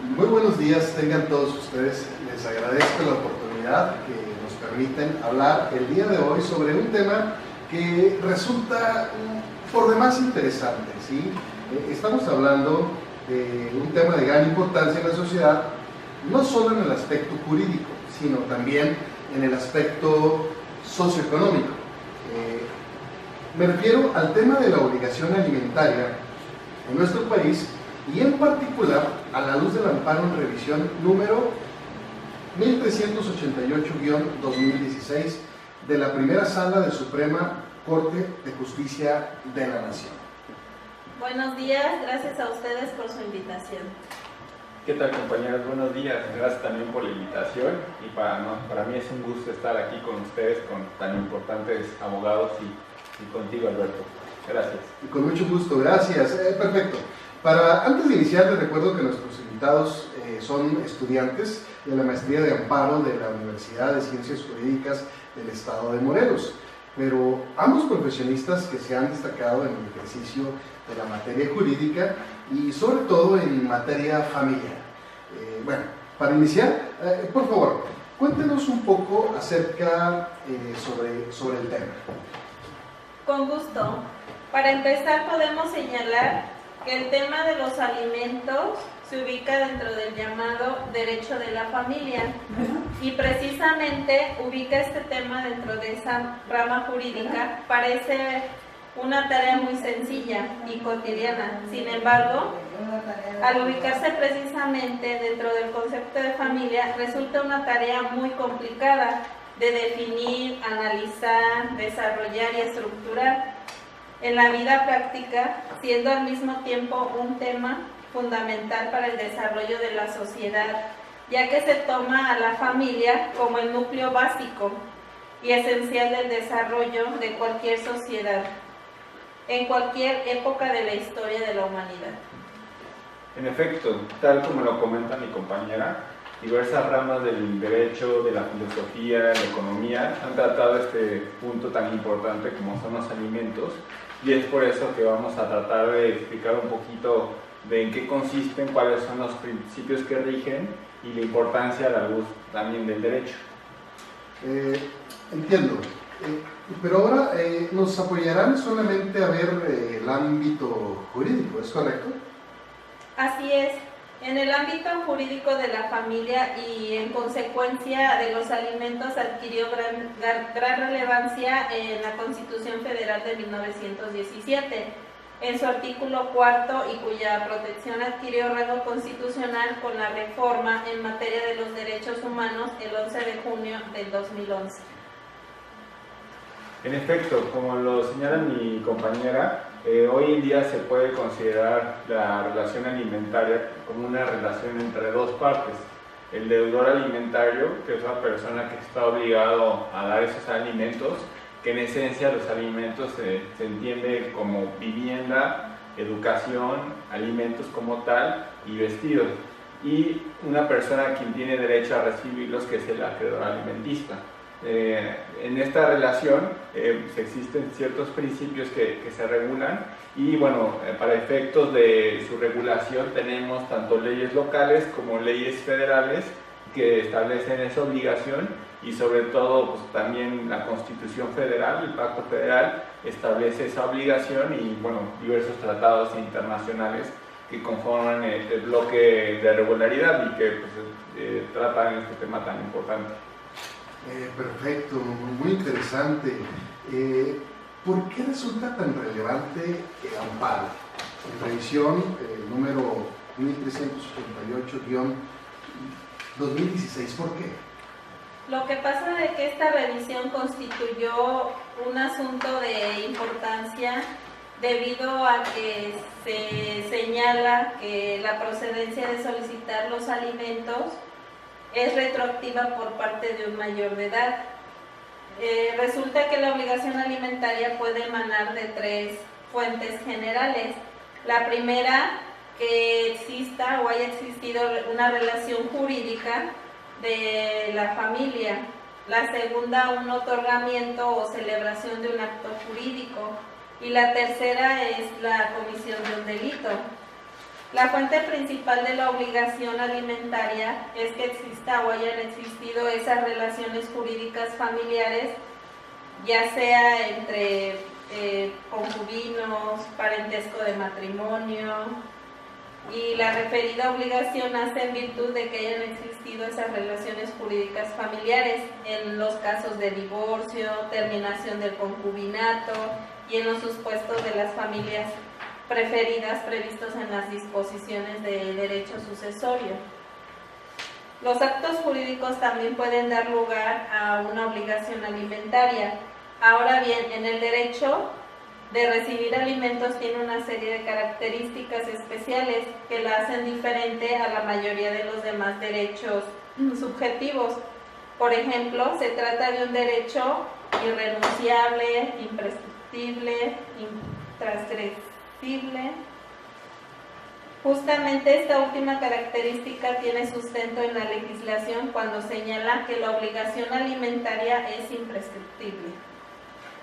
Muy buenos días, tengan todos ustedes. Les agradezco la oportunidad que nos permiten hablar el día de hoy sobre un tema que resulta por demás interesante, ¿sí? Estamos hablando de un tema de gran importancia en la sociedad, no solo en el aspecto jurídico, sino también en el aspecto socioeconómico. Me refiero al tema de la obligación alimentaria en nuestro país y en particular a la luz del amparo en revisión número 1388-2016 de la primera sala de Suprema Corte de Justicia de la Nación. Buenos días, gracias a ustedes por su invitación. ¿Qué tal, compañeros? Buenos días, gracias también por la invitación y para mí es un gusto estar aquí con ustedes, con tan importantes abogados y contigo, Alberto. Gracias. Y con mucho gusto, gracias. Perfecto. Antes de iniciar, les recuerdo que nuestros invitados son estudiantes de la Maestría de Amparo de la Universidad de Ciencias Jurídicas del Estado de Morelos, pero ambos profesionistas que se han destacado en el ejercicio de la materia jurídica y sobre todo en materia familiar. Bueno, para iniciar, por favor, cuéntenos un poco acerca sobre el tema. Con gusto. Para empezar, podemos señalar que el tema de los alimentos se ubica dentro del llamado derecho de la familia y precisamente ubica este tema dentro de esa rama jurídica. Parece una tarea muy sencilla y cotidiana. Sin embargo, al ubicarse precisamente dentro del concepto de familia, resulta una tarea muy complicada de definir, analizar, desarrollar y estructurar en la vida práctica, siendo al mismo tiempo un tema fundamental para el desarrollo de la sociedad, ya que se toma a la familia como el núcleo básico y esencial del desarrollo de cualquier sociedad, en cualquier época de la historia de la humanidad. En efecto, tal como lo comenta mi compañera, diversas ramas del derecho, de la filosofía, de la economía han tratado este punto tan importante como son los alimentos, y es por eso que vamos a tratar de explicar un poquito de en qué consisten, cuáles son los principios que rigen y la importancia a la luz también del derecho. Entiendo, pero ahora nos apoyarán solamente a ver el ámbito jurídico, ¿es correcto? Así es. En el ámbito jurídico de la familia y en consecuencia de los alimentos adquirió gran relevancia en la Constitución Federal de 1917, en su artículo 4 y cuya protección adquirió rango constitucional con la reforma en materia de los derechos humanos el 11 de junio del 2011. En efecto, como lo señala mi compañera, hoy en día se puede considerar la relación alimentaria como una relación entre dos partes. El deudor alimentario, que es la persona que está obligado a dar esos alimentos, que en esencia los alimentos se entiende como vivienda, educación, alimentos como tal y vestidos. Y una persona a quien tiene derecho a recibirlos, que es el acreedor alimentista. En esta relación existen ciertos principios que se regulan y bueno, para efectos de su regulación tenemos tanto leyes locales como leyes federales que establecen esa obligación y sobre todo pues, también la Constitución Federal, el Pacto Federal establece esa obligación y bueno, diversos tratados internacionales que conforman el bloque de regularidad y que pues, tratan este tema tan importante. Perfecto, muy interesante. ¿Por qué resulta tan relevante el amparo? En revisión número 1388-2016, ¿por qué? Lo que pasa es que esta revisión constituyó un asunto de importancia debido a que se señala que la procedencia de solicitar los alimentos es retroactiva por parte de un mayor de edad. Resulta que la obligación alimentaria puede emanar de tres fuentes generales. La primera, que exista o haya existido una relación jurídica de la familia. La segunda, un otorgamiento o celebración de un acto jurídico. Y la tercera es la comisión de un delito. La fuente principal de la obligación alimentaria es que exista o hayan existido esas relaciones jurídicas familiares, ya sea entre concubinos, parentesco de matrimonio, y la referida obligación nace en virtud de que hayan existido esas relaciones jurídicas familiares en los casos de divorcio, terminación del concubinato y en los supuestos de las familias preferidas previstos en las disposiciones de derecho sucesorio. Los actos jurídicos también pueden dar lugar a una obligación alimentaria. Ahora bien, en el derecho de recibir alimentos tiene una serie de características especiales que la hacen diferente a la mayoría de los demás derechos subjetivos. Por ejemplo, se trata de un derecho irrenunciable, imprescriptible, intransgresible. Justamente esta última característica tiene sustento en la legislación cuando señala que la obligación alimentaria es imprescriptible.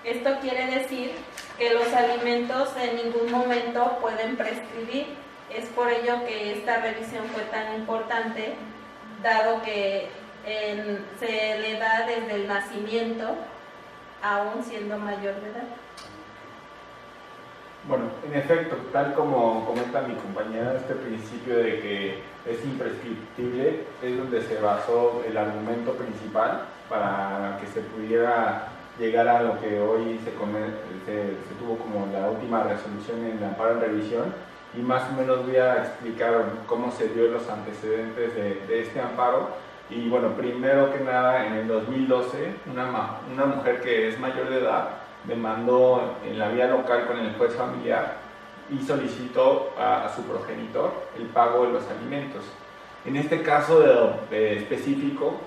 Esto quiere decir que los alimentos en ningún momento pueden prescribir. Es por ello que esta revisión fue tan importante, dado que se le da desde el nacimiento, aún siendo mayor de edad. Bueno, en efecto, tal como comenta mi compañera, este principio de que es imprescriptible es donde se basó el argumento principal para que se pudiera llegar a lo que hoy se tuvo como la última resolución en el amparo en revisión, y más o menos voy a explicar cómo se dio los antecedentes de este amparo. Y bueno, primero que nada, en el 2012, una mujer que es mayor de edad demandó en la vía local con el juez familiar y solicitó a su progenitor el pago de los alimentos. En este caso específico,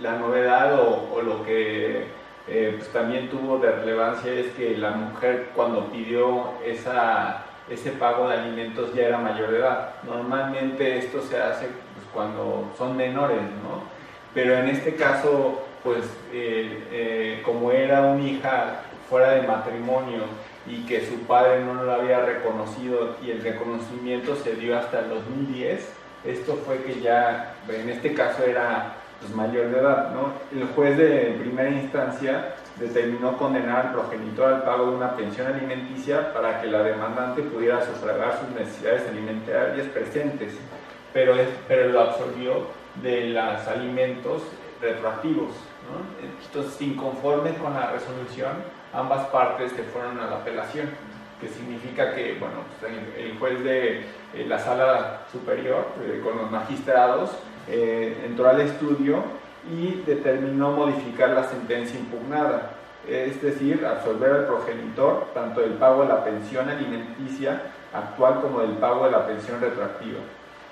la novedad o lo que pues también tuvo de relevancia es que la mujer, cuando pidió ese pago de alimentos, ya era mayor de edad. Normalmente esto se hace pues, cuando son menores, ¿no? Pero en este caso, pues como era una hija fuera de matrimonio y que su padre no lo había reconocido y el reconocimiento se dio hasta el 2010, esto fue que ya, en este caso era pues, mayor de edad, ¿no? El juez de primera instancia determinó condenar al progenitor al pago de una pensión alimenticia para que la demandante pudiera sufragar sus necesidades alimentarias presentes, pero lo absolvió de los alimentos retroactivos, ¿no? Entonces, inconforme con la resolución, ambas partes se fueron a la apelación, que significa que, bueno, pues el juez de la sala superior, con los magistrados, entró al estudio y determinó modificar la sentencia impugnada, es decir, absolver al progenitor tanto del pago de la pensión alimenticia actual como del pago de la pensión retroactiva.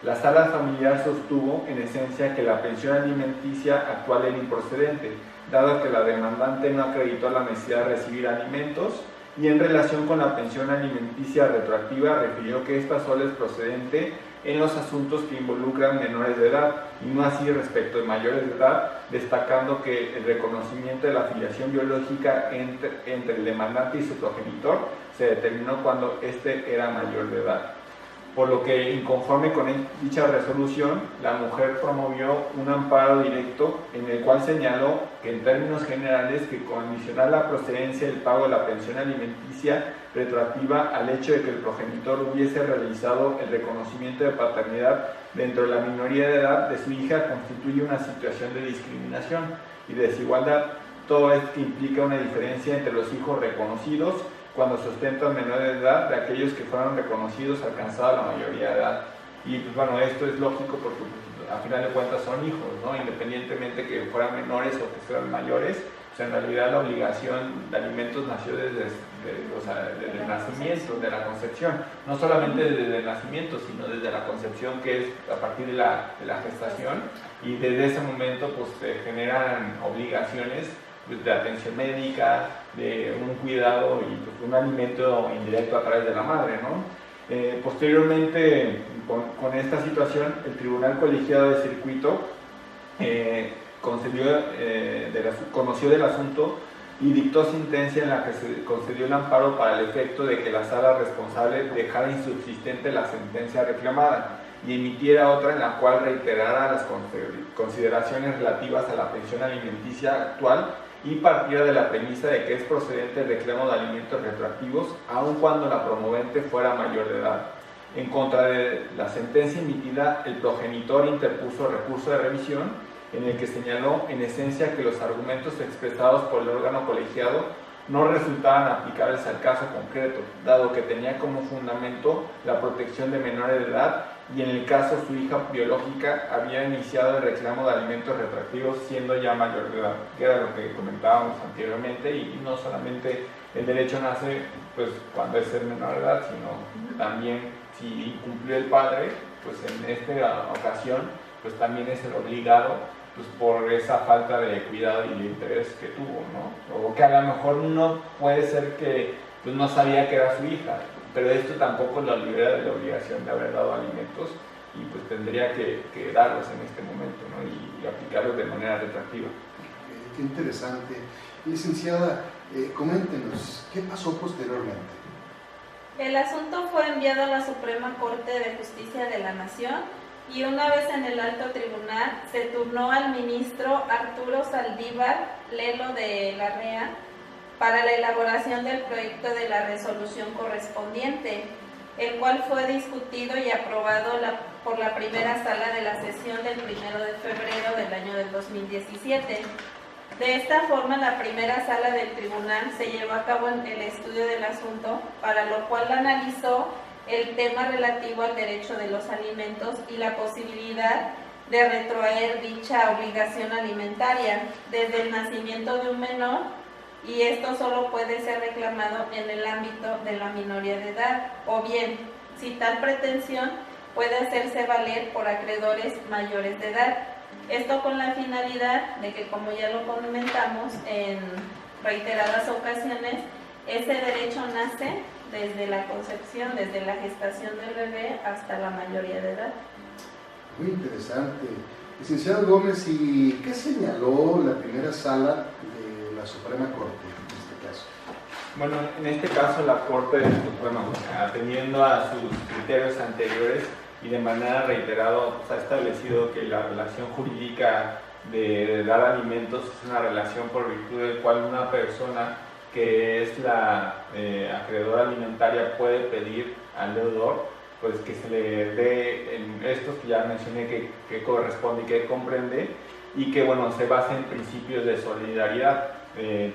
La sala familiar sostuvo, en esencia, que la pensión alimenticia actual era improcedente, dado que la demandante no acreditó la necesidad de recibir alimentos, y en relación con la pensión alimenticia retroactiva refirió que esta solo es procedente en los asuntos que involucran menores de edad y no así respecto de mayores de edad, destacando que el reconocimiento de la filiación biológica entre el demandante y su progenitor se determinó cuando éste era mayor de edad. Por lo que, inconforme con dicha resolución, la mujer promovió un amparo directo en el cual señaló que, en términos generales, que condicionar la procedencia del pago de la pensión alimenticia retroactiva al hecho de que el progenitor hubiese realizado el reconocimiento de paternidad dentro de la minoría de edad de su hija constituye una situación de discriminación y de desigualdad. Todo esto implica una diferencia entre los hijos reconocidos cuando sustentan menores de edad de aquellos que fueron reconocidos alcanzada la mayoría de edad. Y pues bueno, esto es lógico porque pues, a final de cuentas son hijos, ¿no? Independientemente que fueran menores o que fueran mayores, pues en realidad la obligación de alimentos nació desde el nacimiento, de la concepción, no solamente desde el nacimiento, sino desde la concepción, que es a partir de la gestación, y desde ese momento pues se generan obligaciones de atención médica, de un cuidado y pues, un alimento indirecto a través de la madre, ¿no? Posteriormente, con esta situación, el Tribunal Colegiado de Circuito conoció del asunto y dictó sentencia en la que se concedió el amparo para el efecto de que la sala responsable dejara insubsistente la sentencia reclamada y emitiera otra en la cual reiterara las consideraciones relativas a la pensión alimenticia actual y partiera de la premisa de que es procedente el reclamo de alimentos retroactivos aun cuando la promovente fuera mayor de edad. En contra de la sentencia emitida, el progenitor interpuso recurso de revisión en el que señaló en esencia que los argumentos expresados por el órgano colegiado no resultaban aplicables al caso concreto, dado que tenía como fundamento la protección de menores de edad y en el caso su hija biológica había iniciado el reclamo de alimentos retroactivos siendo ya mayor de edad, que era lo que comentábamos anteriormente, y no solamente el derecho nace pues cuando es el menor de edad, sino también si incumplió el padre, pues en esta ocasión pues también es el obligado pues por esa falta de cuidado y de interés que tuvo, ¿no? O que a lo mejor no puede ser que pues no sabía que era su hija, pero esto tampoco lo libera de la obligación de haber dado alimentos y pues tendría que darlos en este momento, ¿no? Y aplicarlos de manera retroactiva. Qué interesante. Licenciada, coméntenos, ¿qué pasó posteriormente? El asunto fue enviado a la Suprema Corte de Justicia de la Nación y una vez en el alto tribunal se turnó al ministro Arturo Saldívar Lelo de Larrea para la elaboración del proyecto de la resolución correspondiente, el cual fue discutido y aprobado por la primera sala de la sesión del 1 de febrero del año del 2017. De esta forma, la primera sala del tribunal se llevó a cabo el estudio del asunto, para lo cual analizó el tema relativo al derecho de los alimentos y la posibilidad de retrotraer dicha obligación alimentaria desde el nacimiento de un menor, y esto solo puede ser reclamado en el ámbito de la minoría de edad, o bien, si tal pretensión puede hacerse valer por acreedores mayores de edad. Esto con la finalidad de que, como ya lo comentamos en reiteradas ocasiones, ese derecho nace desde la concepción, desde la gestación del bebé hasta la mayoría de edad. Muy interesante. Licenciado Gómez, ¿y qué señaló la primera sala de la Suprema Corte en este caso? Bueno, en este caso la Corte, pues, bueno, atendiendo a sus criterios anteriores y de manera reiterada, pues, ha establecido que la relación jurídica de dar alimentos es una relación por virtud del cual una persona que es la acreedora alimentaria puede pedir al deudor pues que se le dé en estos que ya mencioné que corresponde y que comprende, y que bueno, se basa en principios de solidaridad.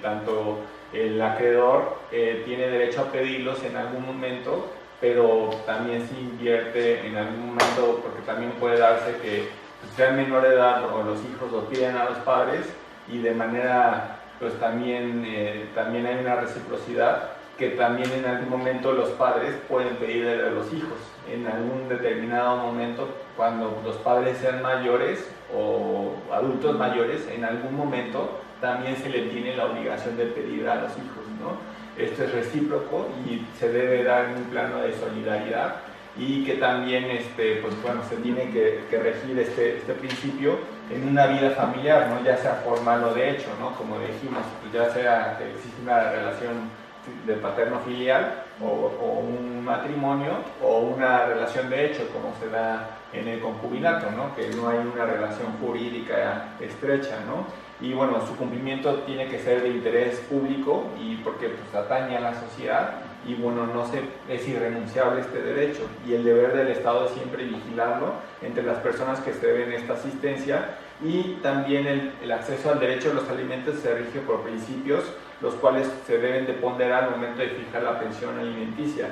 Tanto el acreedor tiene derecho a pedirlos en algún momento, pero también se invierte en algún momento, porque también puede darse que sean menor de edad o los hijos lo piden a los padres, y de manera pues también hay una reciprocidad, que también en algún momento los padres pueden pedirle a los hijos, en algún determinado momento, cuando los padres sean mayores o adultos mayores, en algún momento también se le tiene la obligación de pedir a los hijos, ¿no? Esto es recíproco y se debe dar en un plano de solidaridad, y que también pues, bueno, se tiene que regir este principio en una vida familiar, ¿no? Ya sea formal o de hecho, ¿no? Como dijimos, pues ya sea que existe una relación de paterno-filial o un matrimonio o una relación de hecho, como se da en el concubinato, ¿no? Que no hay una relación jurídica estrecha, ¿no? Y bueno, su cumplimiento tiene que ser de interés público, y porque pues atañe a la sociedad, y bueno, es irrenunciable este derecho, y el deber del Estado es siempre vigilarlo entre las personas que se deben esta asistencia. Y también el acceso al derecho a los alimentos se rige por principios, los cuales se deben de ponderar al momento de fijar la pensión alimenticia.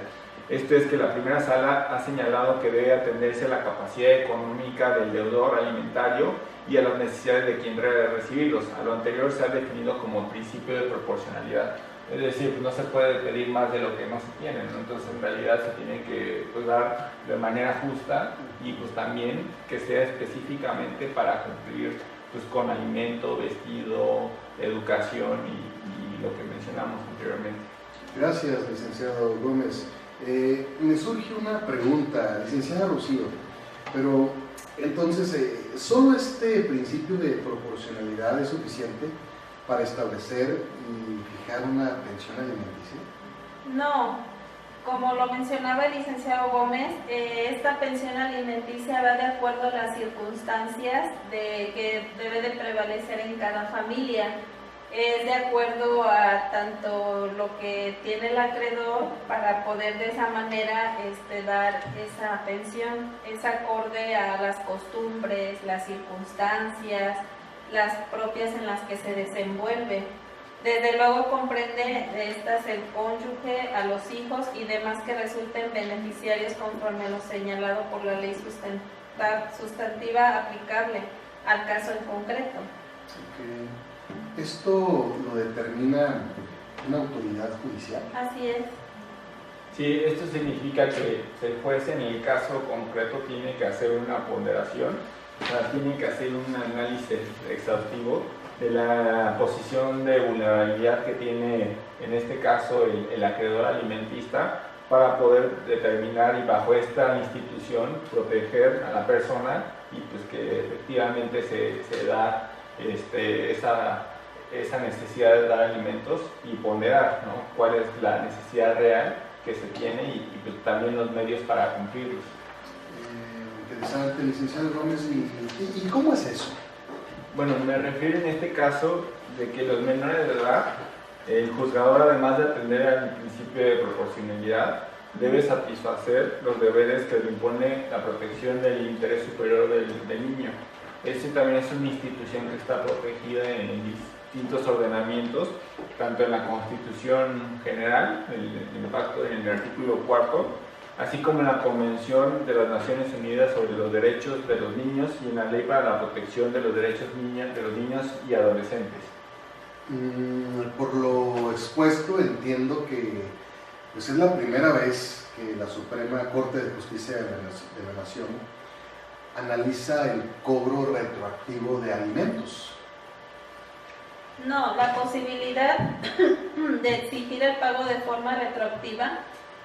Esto es que la primera sala ha señalado que debe atenderse a la capacidad económica del deudor alimentario y a las necesidades de quien debe recibirlos. A lo anterior se ha definido como el principio de proporcionalidad. Es decir, pues no se puede pedir más de lo que no se tiene, ¿no? Entonces en realidad se tiene que pues, dar de manera justa, y pues también que sea específicamente para cumplir pues, con alimento, vestido, educación y lo que mencionamos anteriormente. Gracias, licenciado Gómez. Me surge una pregunta, licenciada Rocío, pero entonces, ¿solo este principio de proporcionalidad es suficiente? para establecer y fijar una pensión alimenticia? No, como lo mencionaba el licenciado Gómez, esta pensión alimenticia va de acuerdo a las circunstancias que debe de prevalecer en cada familia. Es de acuerdo a tanto lo que tiene el acreedor para poder de esa manera dar esa pensión. Es acorde a las costumbres, las circunstancias, las propias en las que se desenvuelve. Desde luego comprende estas el cónyuge, a los hijos y demás que resulten beneficiarios conforme a lo señalado por la ley sustantiva aplicable al caso en concreto. Okay. ¿Esto lo determina una autoridad judicial? Así es. Sí, esto significa que el juez en el caso concreto tiene que hacer una ponderación, o sea, tiene que hacer un análisis exhaustivo de la posición de vulnerabilidad que tiene en este caso el acreedor alimentista para poder determinar y bajo esta institución proteger a la persona y pues que efectivamente se da esa necesidad de dar alimentos y ponderar, ¿no?, cuál es la necesidad real que se tiene y pues también los medios para cumplirlos. Interesante, licenciado Gómez. ¿Y cómo es eso? Bueno, me refiero en este caso de que los menores de edad, el juzgador, además de atender al principio de proporcionalidad, debe satisfacer los deberes que le impone la protección del interés superior del niño. Este también es una institución que está protegida en distintos ordenamientos, tanto en la Constitución General, en el artículo 4, así como en la Convención de las Naciones Unidas sobre los Derechos de los Niños y en la Ley para la Protección de los Derechos de los Niños y Adolescentes. Por lo expuesto, entiendo que pues, es la primera vez que la Suprema Corte de Justicia de la Nación analiza el cobro retroactivo de alimentos. No, la posibilidad de exigir el pago de forma retroactiva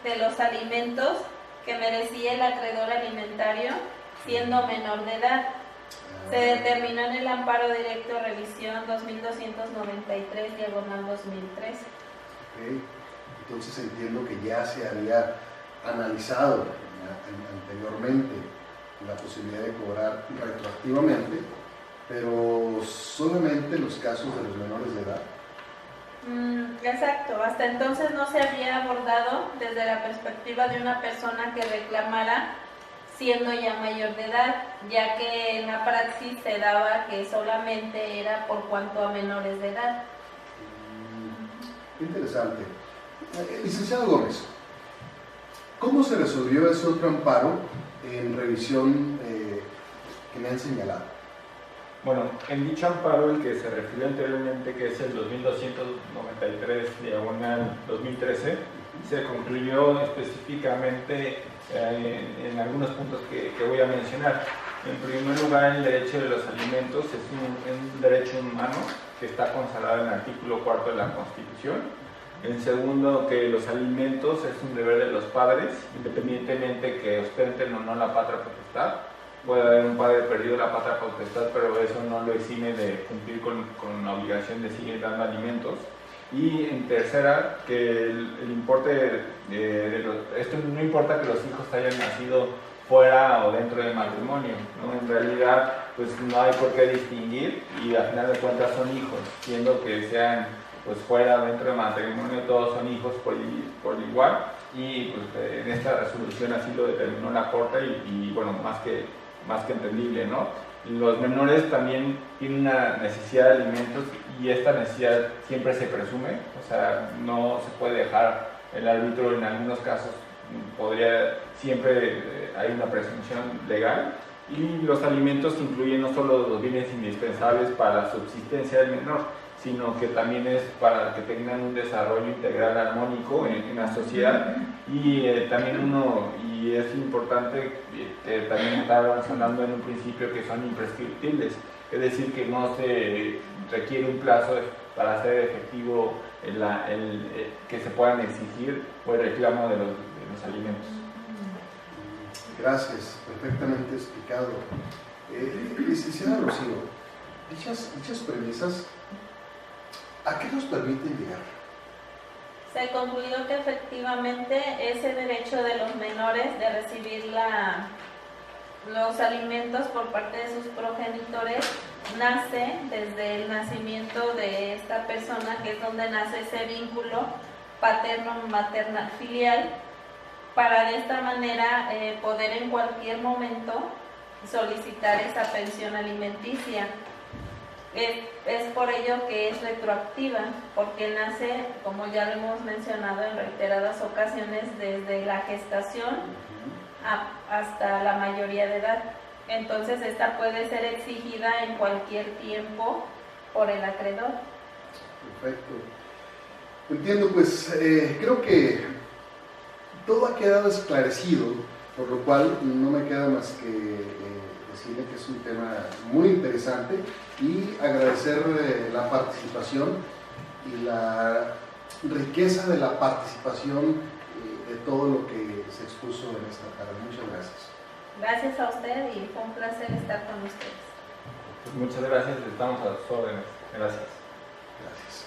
de los alimentos que merecía el acreedor alimentario siendo menor de edad. Se determinó en el amparo directo revisión 2293, diagonal 2013. Okay. Entonces entiendo que ya se había analizado anteriormente la posibilidad de cobrar retroactivamente, pero solamente los casos de los menores de edad. Exacto, hasta entonces no se había abordado desde la perspectiva de una persona que reclamara siendo ya mayor de edad, ya que en la praxis se daba que solamente era por cuanto a menores de edad. Interesante. Licenciado Gómez, ¿cómo se resolvió ese otro amparo en revisión que me han señalado? Bueno, en dicho amparo, el que se refirió anteriormente, que es el 2293, diagonal 2013, se concluyó específicamente en algunos puntos que voy a mencionar. En primer lugar, el derecho de los alimentos es un derecho humano que está consagrado en el artículo 4 de la Constitución. En segundo, que los alimentos es un deber de los padres, independientemente que ostenten o no la patria potestad. Puede haber un padre perdido la patria potestad, pero eso no lo exime de cumplir con la obligación de seguir dando alimentos. Y en tercera, que el importe esto no importa que los hijos hayan nacido fuera o dentro del matrimonio, ¿no? En realidad, pues no hay por qué distinguir y al final de cuentas son hijos, siendo que sean pues fuera o dentro del matrimonio, todos son hijos por igual. Y pues, en esta resolución así lo determinó la Corte y bueno, más que entendible, ¿no? Los menores también tienen una necesidad de alimentos y esta necesidad siempre se presume, o sea, no se puede dejar el árbitro, en algunos casos siempre hay una presunción legal, y los alimentos incluyen no solo los bienes indispensables para la subsistencia del menor, sino que también es para que tengan un desarrollo integral armónico en la sociedad. Y y es importante, también estábamos hablando en un principio que son imprescriptibles, es decir, que no se requiere un plazo para hacer efectivo que se puedan exigir o el reclamo de los alimentos. Gracias, perfectamente explicado. Licenciada Rocío, dichas premisas ¿A qué nos permiten llegar? Se concluyó que efectivamente ese derecho de los menores de recibir los alimentos por parte de sus progenitores nace desde el nacimiento de esta persona, que es donde nace ese vínculo paterno-maternal filial, para de esta manera poder en cualquier momento solicitar esa pensión alimenticia. Es por ello que es retroactiva, porque nace, como ya lo hemos mencionado en reiteradas ocasiones, desde la gestación hasta la mayoría de edad. Entonces esta puede ser exigida en cualquier tiempo por el acreedor. Perfecto. Entiendo, pues creo que todo ha quedado esclarecido, por lo cual no me queda más que decirle que es un tema muy interesante y agradecer la participación y la riqueza de la participación de todo lo que se expuso en esta tarde. Muchas gracias. Gracias a usted y fue un placer estar con ustedes. Pues muchas gracias, estamos a sus órdenes. Gracias. Gracias.